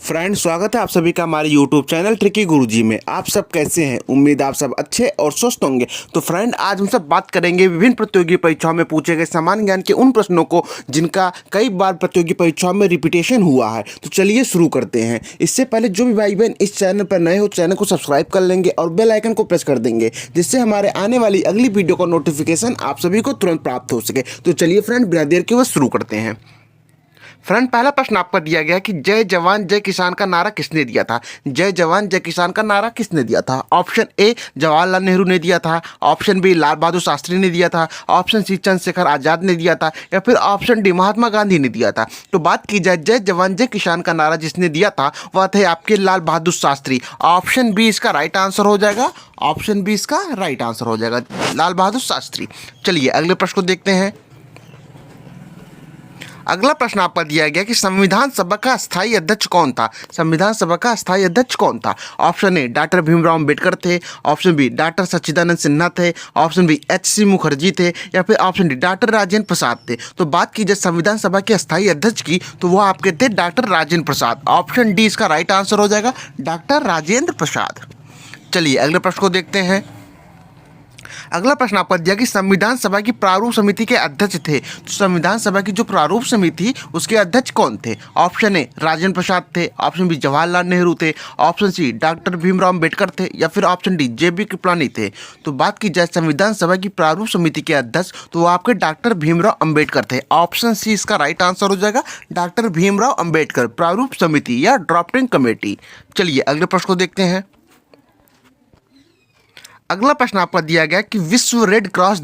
Friend, स्वागत है आप सभी का हमारे YouTube चैनल ट्रिकी गुरुजी में। आप सब कैसे हैं? उम्मीद आप सब अच्छे और स्वस्थ होंगे। तो फ्रेंड, आज हम सब बात करेंगे विभिन्न प्रतियोगी परीक्षाओं में पूछे गए सामान्य ज्ञान के उन प्रश्नों को जिनका कई बार प्रतियोगी परीक्षाओं में रिपीटेशन हुआ है। तो चलिए शुरू करते हैं। इससे पहले जो भी भाई बहन इस चैनल पर नए हो, चैनल को सब्सक्राइब कर लेंगे और बेल आइकन को प्रेस कर देंगे, जिससे हमारे आने वाली अगली वीडियो का नोटिफिकेशन आप सभी को तुरंत प्राप्त हो सके। तो चलिए फ्रेंड, बिना देर के वह शुरू करते हैं। फ्रेंड, पहला प्रश्न आपका दिया गया कि जय जवान जय किसान का नारा किसने दिया था? जय जवान जय किसान का नारा किसने दिया था? ऑप्शन ए जवाहरलाल नेहरू ने दिया था, ऑप्शन बी लाल बहादुर शास्त्री ने दिया था, ऑप्शन सी चंद्रशेखर आजाद ने दिया था, या फिर ऑप्शन डी महात्मा गांधी ने दिया था। तो बात की जाए जय जवान जय किसान का नारा जिसने दिया था वह थे आपके लाल बहादुर शास्त्री। ऑप्शन बी इसका राइट आंसर हो जाएगा। ऑप्शन बी इसका राइट आंसर हो जाएगा, लाल बहादुर शास्त्री। चलिए अगले प्रश्न को देखते हैं। अगला प्रश्न आपका दिया गया कि संविधान सभा का स्थायी अध्यक्ष कौन था? संविधान सभा का स्थायी अध्यक्ष कौन था? Option A doctor Bhimrao Ambedkar थे, ऑप्शन बी डॉक्टर सच्चिदानंद सिन्हा थे, ऑप्शन बी एच.सी. मुखर्जी थे, या फिर option D doctor Rajendra Prasad थे। तो बात की जाए संविधान सभा के स्थायी अध्यक्ष की, तो वो आपके थे doctor Rajendra Prasad. Option D इसका राइट आंसर हो जाएगा, डॉक्टर राजेंद्र प्रसाद। चलिए अगले प्रश्न को देखते हैं। अगला प्रश्न आपका दिया कि संविधान सभा की प्रारूप समिति के अध्यक्ष थे। तो संविधान सभा की जो प्रारूप समिति उसके अध्यक्ष कौन थे? ऑप्शन ए राजेंद्र प्रसाद थे, ऑप्शन बी जवाहरलाल नेहरू थे, option C doctor Bhimrao Ambedkar थे, या फिर ऑप्शन डी जे.बी. कृपलानी थे। तो बात की जाए संविधान सभा की प्रारूप समिति के अध्यक्ष, तो वो आपके डॉक्टर भीमराव अंबेडकर थे। ऑप्शन सी इसका राइट आंसर हो जाएगा, डॉक्टर भीमराव अंबेडकर प्रारूप समिति या ड्राफ्टिंग कमेटी। चलिए अगले प्रश्न को देखते हैं। अगला प्रश्न आपका दिया गया कि विश्व रेड क्रॉस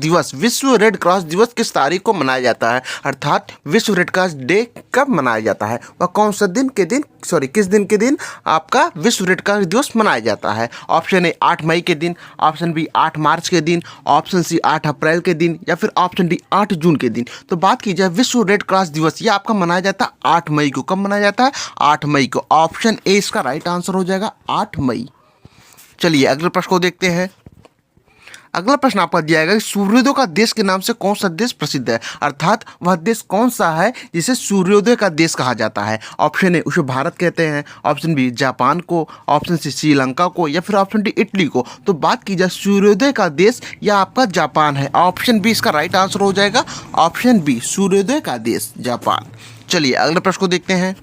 दिवस किस तारीख को मनाया जाता है? अर्थात विश्व रेड क्रॉस डे कब मनाया जाता है? वह कौन सा दिन के दिन किस दिन के दिन आपका विश्व रेड क्रॉस दिवस मनाया जाता है? ऑप्शन ए 8 मई के दिन, ऑप्शन बी 8 मार्च के दिन, ऑप्शन सी 8 अप्रैल के दिन, या फिर ऑप्शन डी 8 जून के दिन। तो बात की जाए विश्व रेड क्रॉस दिवस ये आपका मनाया जाता है 8 मई को। कब मनाया जाता है? 8 मई को। ऑप्शन ए इसका राइट आंसर हो जाएगा, 8 मई। चलिए अगले प्रश्न को देखते हैं। अगला प्रश्न आपका दिया गया कि सूर्योदय का देश के नाम से कौन सा देश प्रसिद्ध है? अर्थात वह देश कौन सा है जिसे सूर्योदय का देश कहा जाता है? ऑप्शन ए उसे भारत कहते हैं, ऑप्शन बी जापान को, ऑप्शन सी श्रीलंका को, या फिर ऑप्शन डी इटली को। तो बात की जाए सूर्योदय का देश या आपका जापान है। ऑप्शन बी इसका राइट आंसर हो जाएगा, ऑप्शन बी सूर्योदय का देश जापान। चलिए अगले प्रश्न को देखते हैं।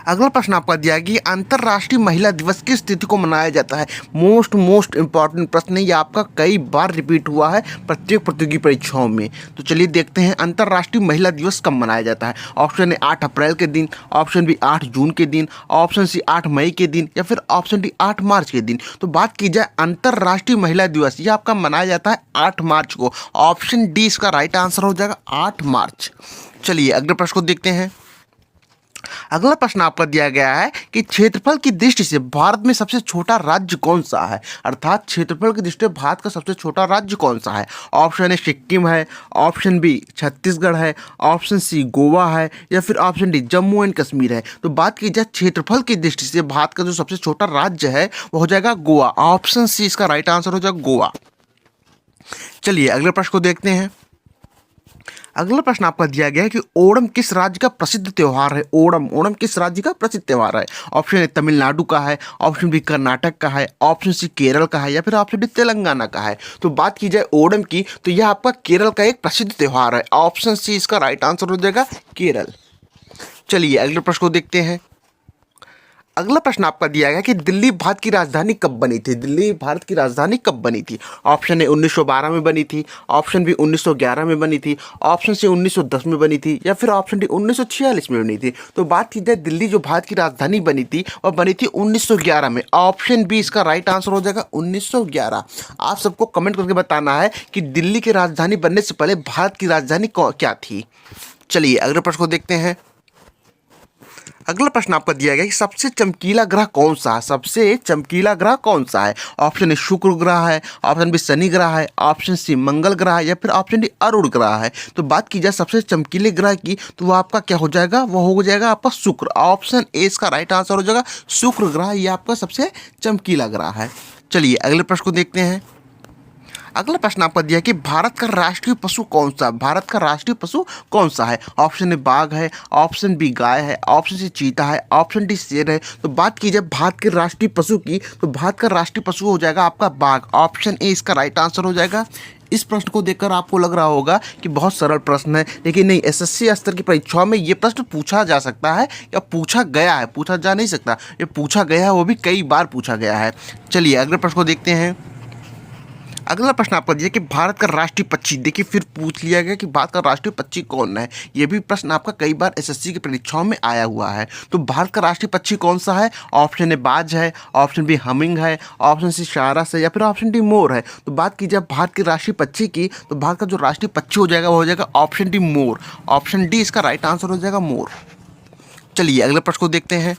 अगला प्रश्न आपका दिया कि अंतर्राष्ट्रीय महिला दिवस किस तिथि को मनाया जाता है? मोस्ट इंपॉर्टेंट प्रश्न है, ये आपका कई बार रिपीट हुआ है प्रत्येक प्रतियोगी परीक्षाओं में। तो चलिए देखते हैं अंतर्राष्ट्रीय महिला दिवस कब मनाया जाता है। ऑप्शन ए 8 अप्रैल के दिन, ऑप्शन बी 8 जून के दिन, ऑप्शन सी 8 मई के दिन, या फिर ऑप्शन डी 8 मार्च के दिन। तो बात की जाए अंतर्राष्ट्रीय महिला दिवस ये आपका मनाया जाता है 8 मार्च को। ऑप्शन डी इसका राइट आंसर हो जाएगा, 8 मार्च। चलिए अगले प्रश्न को देखते हैं। अगला प्रश्न आपका दिया गया है कि क्षेत्रफल की दृष्टि से भारत में सबसे छोटा राज्य कौन सा है? अर्थात क्षेत्रफल की दृष्टि से भारत का सबसे छोटा राज्य कौन सा है? ऑप्शन ए सिक्किम है, ऑप्शन बी छत्तीसगढ़ है, ऑप्शन सी गोवा है, या फिर option D Jammu and Kashmir है। तो बात की जाए क्षेत्रफल की दृष्टि से भारत का जो सबसे छोटा राज्य है वो हो जाएगा गोवा। ऑप्शन सी इसका राइट आंसर हो जाएगा, गोवा। चलिए अगले प्रश्न को देखते हैं। अगला प्रश्न आपका दिया गया है कि ओणम किस राज्य का प्रसिद्ध त्यौहार है? ओणम किस राज्य का प्रसिद्ध त्यौहार है? ऑप्शन ए तमिलनाडु का है, ऑप्शन बी कर्नाटक का है, ऑप्शन सी केरल का है, या फिर ऑप्शन डी तेलंगाना का है। तो बात की जाए ओणम की, तो यह आपका केरल का एक प्रसिद्ध त्यौहार है। ऑप्शन सी इसका राइट आंसर हो जाएगा, केरल। चलिए अगले प्रश्न को देखते हैं। अगला प्रश्न आपका दिया गया कि दिल्ली भारत की राजधानी कब बनी थी? दिल्ली भारत की राजधानी कब बनी थी? ऑप्शन ए 1912 में बनी थी, ऑप्शन बी 1911 में बनी थी, ऑप्शन सी 1910 में बनी थी, या फिर ऑप्शन डी 1946 में बनी थी। तो बात की जाए दिल्ली जो भारत की राजधानी बनी थी वह बनी थी 1911 में। ऑप्शन बी इसका राइट आंसर हो जाएगा, 1911। आप सबको कमेंट करके बताना है कि दिल्ली की राजधानी बनने से पहले भारत की राजधानी क्या थी। चलिए अगले प्रश्न को देखते हैं। अगला प्रश्न आपका दिया गया कि सबसे चमकीला ग्रह कौन सा है? सबसे चमकीला ग्रह कौन सा है? ऑप्शन ए शुक्र ग्रह है, ऑप्शन बी शनि ग्रह है, ऑप्शन सी मंगल ग्रह है, या फिर ऑप्शन डी अरुण ग्रह है। तो बात की जाए सबसे चमकीले ग्रह की, तो वो आपका क्या हो जाएगा? वो हो जाएगा आपका शुक्र। ऑप्शन ए इसका राइट आंसर हो जाएगा, शुक्र ग्रह ये आपका सबसे चमकीला ग्रह है। चलिए अगले प्रश्न को देखते हैं। अगला प्रश्न आपका दिया कि भारत का राष्ट्रीय पशु कौन सा है? भारत का राष्ट्रीय पशु कौन सा है? ऑप्शन ए बाघ है, ऑप्शन बी गाय है, ऑप्शन सी चीता है, ऑप्शन डी शेर है। तो बात की जाए भारत के राष्ट्रीय पशु की, तो भारत का राष्ट्रीय पशु हो जाएगा आपका बाघ। ऑप्शन ए इसका राइट आंसर हो जाएगा। इस प्रश्न को देखकर आपको लग रहा होगा कि बहुत सरल प्रश्न है, लेकिन नहीं, एसएससी स्तर की परीक्षाओं में ये प्रश्न पूछा जा सकता है या पूछा गया है, पूछा जा नहीं सकता, ये पूछा गया है, वो भी कई बार पूछा गया है। चलिए अगले प्रश्न को देखते हैं। अगला प्रश्न आपका दिया कि भारत का राष्ट्रीय पक्षी, देखिए फिर पूछ लिया गया कि भारत का राष्ट्रीय पक्षी कौन है। ये भी प्रश्न आपका कई बार एसएससी की परीक्षाओं में आया हुआ है। तो भारत का राष्ट्रीय पक्षी कौन सा है? ऑप्शन ए बाज है, ऑप्शन बी हमिंग है, ऑप्शन सी सारस है, या फिर ऑप्शन डी मोर है। तो बात की जाए भारत के राष्ट्रीय पक्षी की, तो भारत का जो राष्ट्रीय पक्षी हो जाएगा वो हो जाएगा ऑप्शन डी मोर। ऑप्शन डी इसका राइट आंसर हो जाएगा मोर। चलिए अगले प्रश्न को देखते हैं।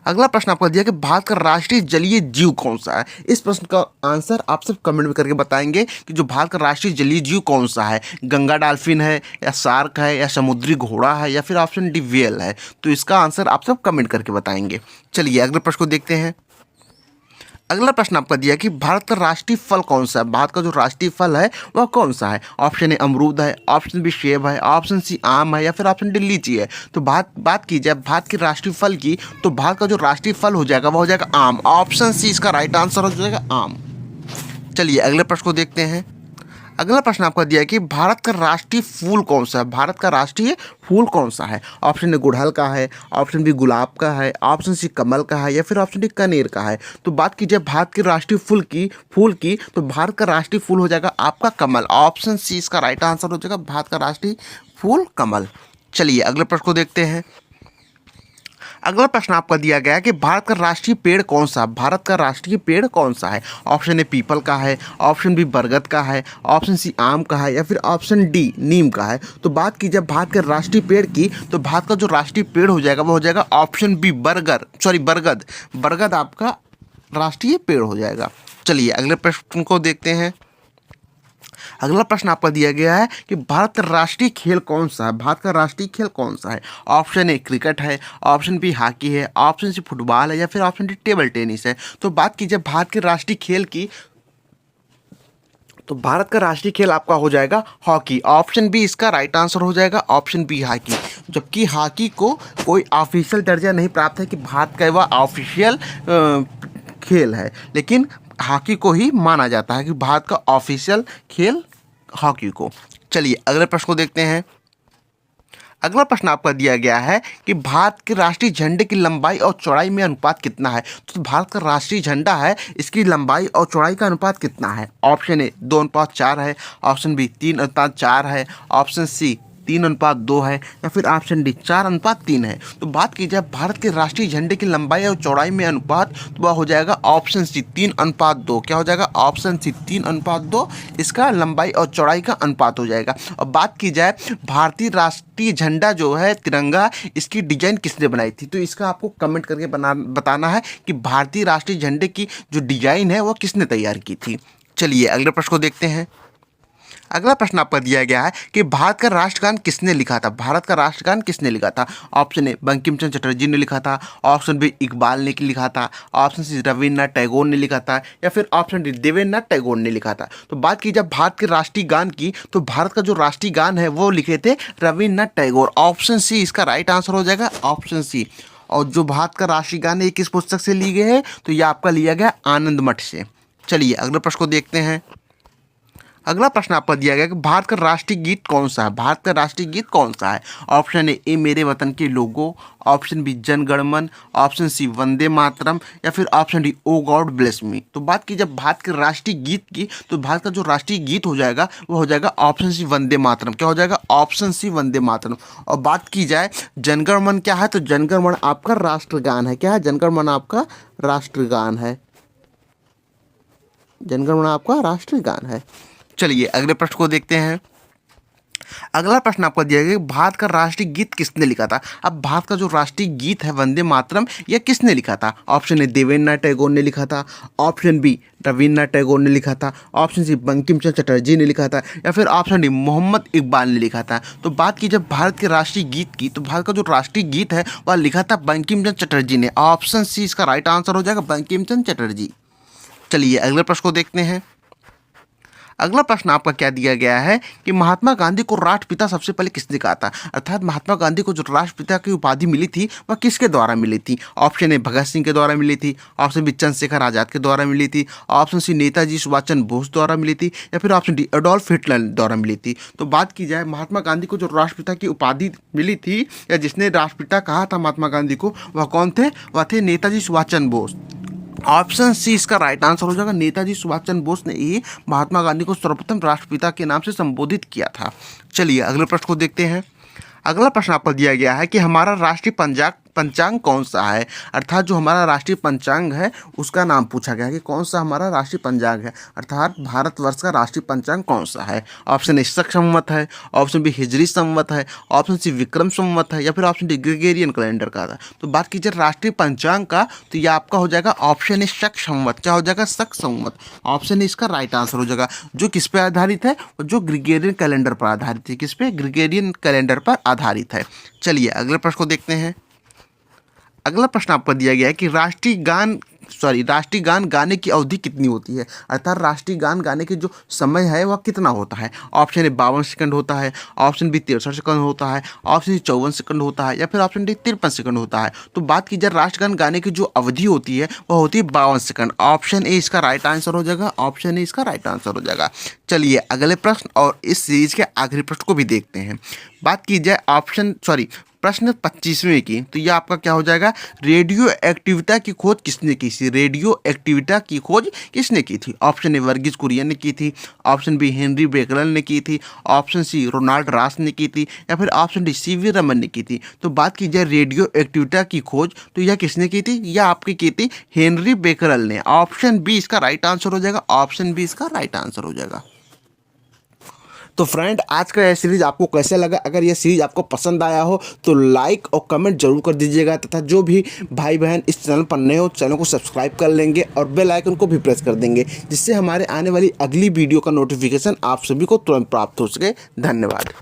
अगला प्रश्न आपको दिया कि भारत का राष्ट्रीय जलीय जीव कौन सा है। इस प्रश्न का आंसर आप सब कमेंट में करके बताएंगे कि जो भारत का राष्ट्रीय जलीय जीव कौन सा है। गंगा डॉल्फिन है, या शार्क है, या समुद्री घोड़ा है, या फिर ऑप्शन डी व्हेल है। तो इसका आंसर आप सब कमेंट करके बताएंगे। चलिए अगले प्रश्न को देखते हैं। अगला प्रश्न आपका दिया कि भारत का राष्ट्रीय फल कौन सा है। भारत का जो राष्ट्रीय फल है वह कौन सा है। ऑप्शन ए अमरूद है, ऑप्शन बी सेब है, ऑप्शन सी आम है, या फिर ऑप्शन डी लीची है। तो बात की जाए भारत के राष्ट्रीय फल की, तो भारत का जो राष्ट्रीय फल हो जाएगा वह हो जाएगा आम। ऑप्शन सी इसका राइट आंसर हो जाएगा आम। चलिए अगले प्रश्न को देखते हैं। अगला प्रश्न आपका दिया है कि भारत का राष्ट्रीय फूल कौन सा है। भारत का राष्ट्रीय फूल कौन सा है। ऑप्शन ए गुड़हल का है, ऑप्शन बी गुलाब का है, ऑप्शन सी कमल का है, या फिर ऑप्शन डी कनेर का है। तो बात कीजिए भारत के राष्ट्रीय फूल की, तो भारत का राष्ट्रीय फूल हो जाएगा आपका कमल। ऑप्शन सी इसका राइट आंसर हो जाएगा भारत का राष्ट्रीय फूल कमल। चलिए अगले प्रश्न को देखते हैं। अगला प्रश्न आपका दिया गया है कि भारत का राष्ट्रीय पेड़ कौन सा है। भारत का राष्ट्रीय पेड़ कौन सा है। ऑप्शन ए पीपल का है, ऑप्शन बी बरगद का है, ऑप्शन सी आम का है, या फिर ऑप्शन डी नीम का है। तो बात की जब भारत के राष्ट्रीय पेड़ की, तो भारत का जो राष्ट्रीय पेड़ हो जाएगा वो हो जाएगा ऑप्शन बी बरगद। बरगद आपका राष्ट्रीय पेड़ हो जाएगा। चलिए अगले प्रश्न को देखते हैं। अगला प्रश्न आपका दिया गया है कि भारत का राष्ट्रीय खेल कौन सा है। भारत का राष्ट्रीय खेल कौन सा है। ऑप्शन ए क्रिकेट है, ऑप्शन बी हॉकी है, ऑप्शन सी फुटबॉल है, या फिर ऑप्शन डी टेबल टेनिस है। तो बात कीजिए भारत के राष्ट्रीय खेल की, तो भारत का राष्ट्रीय खेल आपका हो जाएगा हॉकी। ऑप्शन बी इसका राइट आंसर हो जाएगा, ऑप्शन बी हॉकी। जबकि हॉकी को कोई ऑफिशियल दर्जा नहीं प्राप्त है कि भारत का वह ऑफिशियल खेल है, लेकिन हॉकी को ही माना जाता है कि भारत का ऑफिशियल खेल हॉकी को। चलिए अगले प्रश्न को देखते हैं। अगला प्रश्न आपका दिया गया है कि भारत के राष्ट्रीय झंडे की लंबाई और चौड़ाई में अनुपात कितना है। तो भारत का राष्ट्रीय झंडा है, इसकी लंबाई और चौड़ाई का अनुपात कितना है। ऑप्शन ए 2:4 है, ऑप्शन बी 3:4 है, ऑप्शन सी 3:2 है, या फिर ऑप्शन डी 4:3 है। तो बात की जाए भारत के राष्ट्रीय झंडे की लंबाई और चौड़ाई में अनुपात, तो वह हो जाएगा ऑप्शन सी 3:2। क्या हो जाएगा? ऑप्शन सी 3:2 इसका लंबाई और चौड़ाई का अनुपात हो जाएगा। और बात की जाए भारतीय राष्ट्रीय झंडा जो है तिरंगा, इसकी डिजाइन किसने बनाई थी। तो इसका आपको कमेंट करके बताना है कि भारतीय राष्ट्रीय झंडे की जो डिजाइन है वो किसने तैयार की थी। चलिए अगले प्रश्न को देखते हैं। अगला प्रश्न आपका दिया गया है कि भारत का राष्ट्रगान किसने लिखा था। भारत का राष्ट्रगान किसने लिखा था। ऑप्शन ए बंकिम चंद्र चटर्जी ने लिखा था, ऑप्शन बी इकबाल ने लिखा था, ऑप्शन सी रविन्द्रनाथ टैगोर ने लिखा था, या फिर ऑप्शन डी देवेंद्रनाथ टैगोर ने लिखा था। तो बात की जब भारत के राष्ट्रीय गान की, तो भारत का जो राष्ट्रीय गान है वो लिखे थे रविन्द्रनाथ टैगोर। ऑप्शन सी इसका राइट आंसर हो जाएगा, ऑप्शन सी। और जो भारत का राष्ट्रीय गान है किस पुस्तक से ली गए हैं, तो ये आपका लिया गया आनंद मठ से। चलिए अगले प्रश्न को देखते हैं। अगला प्रश्न आपको दिया गया कि भारत का राष्ट्रीय गीत कौन सा है। भारत का राष्ट्रीय गीत कौन सा है। ऑप्शन ए मेरे वतन के लोगों, ऑप्शन बी जन गण मन, ऑप्शन सी वंदे मातरम, या फिर option D O God bless me. तो बात की जब भारत के राष्ट्रीय गीत की, तो भारत का जो राष्ट्रीय गीत हो जाएगा वो हो जाएगा ऑप्शन सी वंदे मातरम। क्या हो जाएगा? Option C Vande Mataram. और बात की जाए जनगण मन क्या है, तो जनगण मन आपका राष्ट्रगान है। क्या है? जनगण मन आपका राष्ट्रगान है। जनगण मन आपका राष्ट्रगान है। चलिए अगले प्रश्न को देखते हैं। अगला प्रश्न आपको दिया गया कि भारत का राष्ट्रीय गीत किसने लिखा था। अब भारत का जो राष्ट्रीय गीत है वंदे मातरम, यह किसने लिखा था। ऑप्शन ए देवेंद्रनाथ टैगोर ने लिखा था, ऑप्शन बी रविन्द्रनाथ टैगोर ने लिखा था, ऑप्शन सी बंकिम चंद्र चटर्जी ने लिखा था, या फिर ऑप्शन डी मोहम्मद इकबाल ने लिखा था। तो बात की जब भारत के राष्ट्रीय गीत की, तो भारत का जो राष्ट्रीय गीत है वह लिखा था बंकिम चंद्र चटर्जी ने। ऑप्शन सी इसका राइट आंसर हो जाएगा, बंकिम चंद्र चटर्जी। चलिए अगले प्रश्न को देखते हैं। अगला प्रश्न आपका क्या दिया गया है कि महात्मा गांधी को राष्ट्रपिता सबसे पहले किसने कहा था, अर्थात महात्मा गांधी को जो राष्ट्रपिता की उपाधि मिली थी वह किसके द्वारा मिली थी। ऑप्शन ए भगत सिंह के द्वारा मिली थी, ऑप्शन बी चंद्रशेखर आजाद के द्वारा मिली थी, ऑप्शन सी नेताजी सुभाष चंद्र बोस द्वारा मिली थी, या फिर ऑप्शन डी एडोल्फ हिटलर द्वारा मिली थी। तो बात की जाए महात्मा गांधी को जो राष्ट्रपिता की उपाधि मिली थी या जिसने राष्ट्रपिता कहा था महात्मा गांधी को, वह कौन थे, वह थे नेताजी सुभाष चंद्र बोस। ऑप्शन सी इसका राइट आंसर हो जाएगा। नेताजी सुभाष चंद्र बोस ने ही महात्मा गांधी को सर्वप्रथम राष्ट्रपिता के नाम से संबोधित किया था। चलिए अगले प्रश्न को देखते हैं। अगला प्रश्न आपको दिया गया है कि हमारा राष्ट्रीय पंचांग कौन सा है, अर्थात जो हमारा राष्ट्रीय पंचांग है उसका नाम पूछा गया है कि कौन सा हमारा राष्ट्रीय पंचांग है, अर्थात भारतवर्ष का राष्ट्रीय पंचांग कौन सा है। ऑप्शन ए शक संवत है, ऑप्शन बी हिजरी संवत है, ऑप्शन सी विक्रम संवत है, या फिर ऑप्शन डी ग्रेगोरियन कैलेंडर का था। तो बात कीजिए राष्ट्रीय पंचांग का, तो यह आपका हो जाएगा ऑप्शन ए शक संवत। क्या हो जाएगा, शक संवत। ऑप्शन ए इसका राइट आंसर हो जाएगा, जो किस पे आधारित है, जो ग्रेगोरियन कैलेंडर पर आधारित है। किस पे, ग्रेगोरियन कैलेंडर पर आधारित है। चलिए अगले प्रश्न को देखते हैं। अगला प्रश्न आपको दिया गया है कि राष्ट्रीय गान गाने की अवधि कितनी होती है, अर्थात राष्ट्रीय गान गाने के जो समय है वह कितना होता है। ऑप्शन ए 52 सेकंड होता है, ऑप्शन बी 63 सेकंड होता है, ऑप्शन सी 54 सेकंड होता है, या फिर ऑप्शन डी 53 सेकंड होता है। तो बात की जाए राष्ट्रगान गाने की जो अवधि होती है वह होती है 52 सेकंड। ऑप्शन ए इसका राइट आंसर हो जाएगा, ऑप्शन ए इसका राइट आंसर हो जाएगा। चलिए अगले प्रश्न और इस सीरीज के आखिरी प्रश्न को भी देखते हैं। बात की जाए प्रश्न 25वें की, तो यह आपका क्या हो जाएगा, रेडियो एक्टिविटा की खोज किसने की थी। रेडियो एक्टिविटा की खोज किसने की थी। ऑप्शन ए वर्गीज कुरियन ने की थी, ऑप्शन बी हेनरी बेकरल ने की थी, ऑप्शन सी रोनाल्ड रास ने की थी, या फिर ऑप्शन डी सीवी रमन ने की थी। तो बात की जाए रेडियो एक्टिविटा की खोज, तो यह किसने की थी, यह आपकी की थी हेनरी बेकरल ने। ऑप्शन बी इसका राइट आंसर हो जाएगा, ऑप्शन बी इसका राइट आंसर हो जाएगा। तो फ्रेंड आज का यह सीरीज आपको कैसे लगा, अगर यह सीरीज आपको पसंद आया हो तो लाइक और कमेंट जरूर कर दीजिएगा, तथा जो भी भाई बहन इस चैनल पर नए हो चैनल को सब्सक्राइब कर लेंगे और बेल आइकन को भी प्रेस कर देंगे, जिससे हमारे आने वाली अगली वीडियो का नोटिफिकेशन आप सभी को तुरंत प्राप्त हो सके। धन्यवाद।